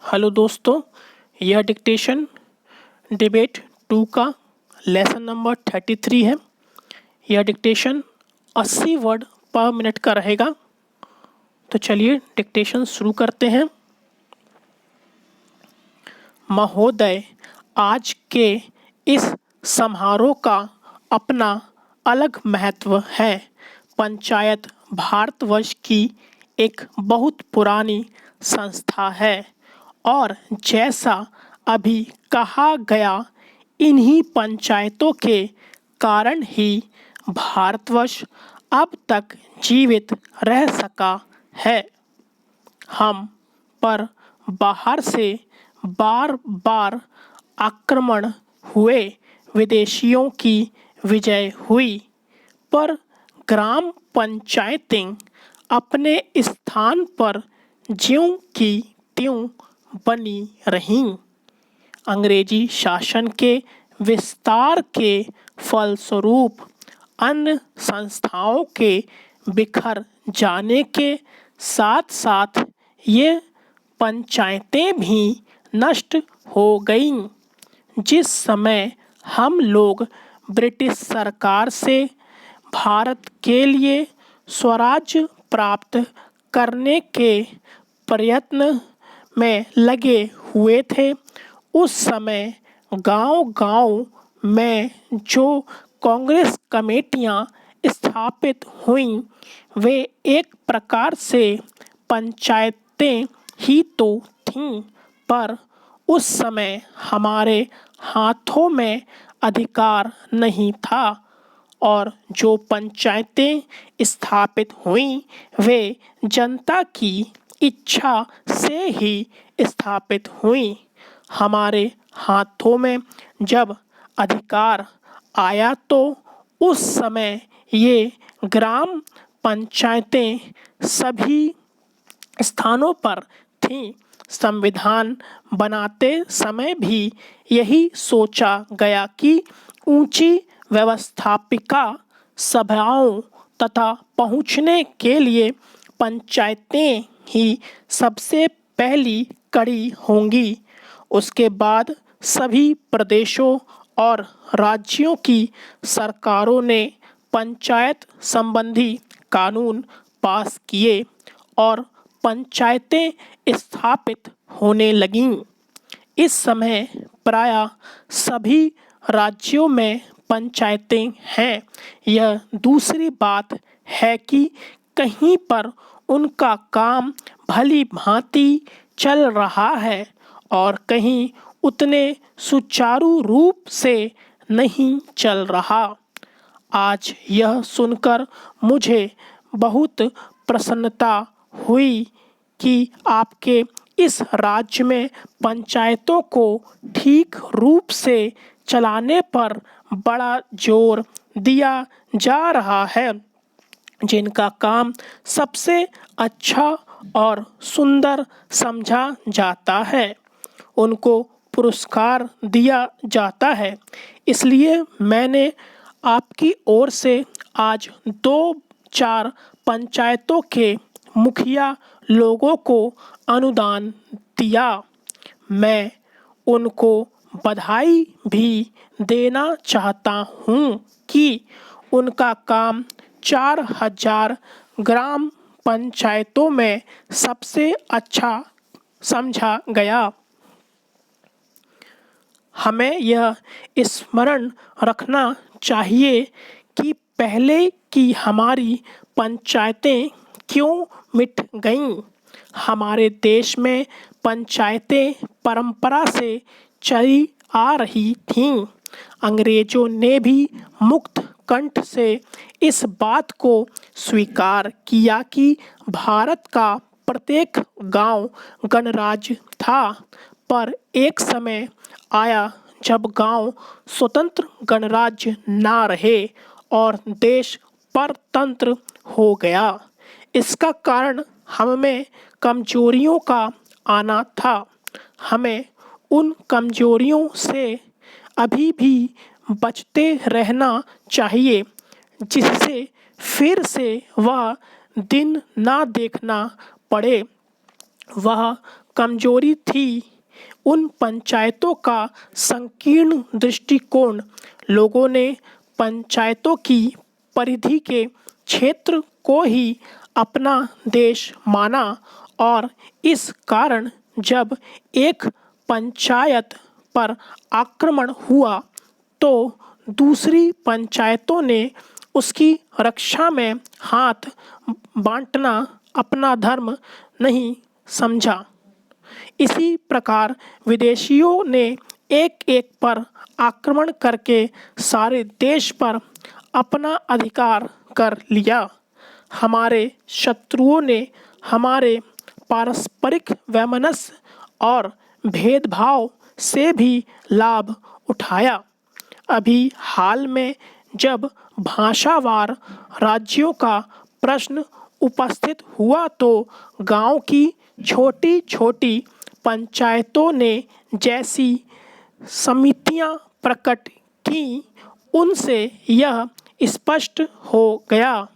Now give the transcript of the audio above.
Hello दोस्तों, यह dictation debate 2 का लेसन नंबर 33 है। यह डिक्टेशन 80 वर्ड पर मिनट का रहेगा। तो चलिए डिक्टेशन शुरू करते हैं। महोदय, आज के इस समारोह का अपना अलग महत्व है। पंचायत भारतवर्ष की एक बहुत पुरानी संस्था है और जैसा अभी कहा गया, इन्हीं पंचायतों के कारण ही भारतवर्ष अब तक जीवित रह सका है। हम पर बाहर से बार बार आक्रमण हुए, विदेशियों की विजय हुई, पर ग्राम पंचायतें अपने स्थान पर ज्यों की त्यों बनी रहीं। अंग्रेजी शासन के विस्तार के फलस्वरूप अन्य संस्थाओं के बिखर जाने के साथ साथ ये पंचायतें भी नष्ट हो गईं। जिस समय हम लोग ब्रिटिश सरकार से भारत के लिए स्वराज्य प्राप्त करने के प्रयत्न में लगे हुए थे, उस समय गांव-गांव में जो कांग्रेस कमेटियां स्थापित हुईं, वे एक प्रकार से पंचायतें ही तो थीं, पर उस समय हमारे हाथों में अधिकार नहीं था और जो पंचायतें स्थापित हुईं, वे जनता की इच्छा से ही स्थापित हुईं। हमारे हाथों में जब अधिकार आया तो उस समय ये ग्राम पंचायतें सभी स्थानों पर थीं। संविधान बनाते समय भी यही सोचा गया कि ऊंची व्यवस्थापिका सभाओं तथा पहुंचने के लिए पंचायतें ही सबसे पहली कड़ी होंगी। उसके बाद सभी प्रदेशों और राज्यों की सरकारों ने पंचायत संबंधी कानून पास किए और पंचायतें स्थापित होने लगीं। इस समय प्रायः सभी राज्यों में पंचायतें हैं। यह दूसरी बात है कि कहीं पर उनका काम भली भांति चल रहा है और कहीं उतने सुचारू रूप से नहीं चल रहा। आज यह सुनकर मुझे बहुत प्रसन्नता हुई कि आपके इस राज्य में पंचायतों को ठीक रूप से चलाने पर बड़ा जोर दिया जा रहा है, जिनका काम सबसे अच्छा और सुंदर समझा जाता है, उनको पुरस्कार दिया जाता है। इसलिए मैंने आपकी ओर से आज 2-4 पंचायतों के मुखिया लोगों को अनुदान दिया। मैं उनको बधाई भी देना चाहता हूँ कि उनका काम 4000 ग्राम पंचायतों में सबसे अच्छा समझा गया। हमें यह स्मरण रखना चाहिए कि पहले की हमारी पंचायतें क्यों मिट गईं। हमारे देश में पंचायतें परंपरा से चली आ रही थीं। अंग्रेजों ने भी मुक्त कंठ से इस बात को स्वीकार किया कि भारत का प्रत्येक गांव गणराज्य था, पर एक समय आया जब गांव स्वतंत्र गणराज्य ना रहे और देश परतंत्र हो गया। इसका कारण हम में कमजोरियों का आना था। हमें उन कमजोरियों से अभी भी बचते रहना चाहिए, जिससे फिर से वह दिन ना देखना पड़े। वह कमजोरी थी उन पंचायतों का संकीर्ण दृष्टिकोण। लोगों ने पंचायतों की परिधि के क्षेत्र को ही अपना देश माना और इस कारण जब एक पंचायत पर आक्रमण हुआ तो दूसरी पंचायतों ने उसकी रक्षा में हाथ बांटना अपना धर्म नहीं समझा। इसी प्रकार विदेशियों ने एक एक पर आक्रमण करके सारे देश पर अपना अधिकार कर लिया। हमारे शत्रुओं ने हमारे पारस्परिक वैमनस्य और भेदभाव से भी लाभ उठाया। अभी हाल में जब भाषावार राज्यों का प्रश्न उपस्थित हुआ तो गांव की छोटी छोटी पंचायतों ने जैसी समितियां प्रकट की, उनसे यह स्पष्ट हो गया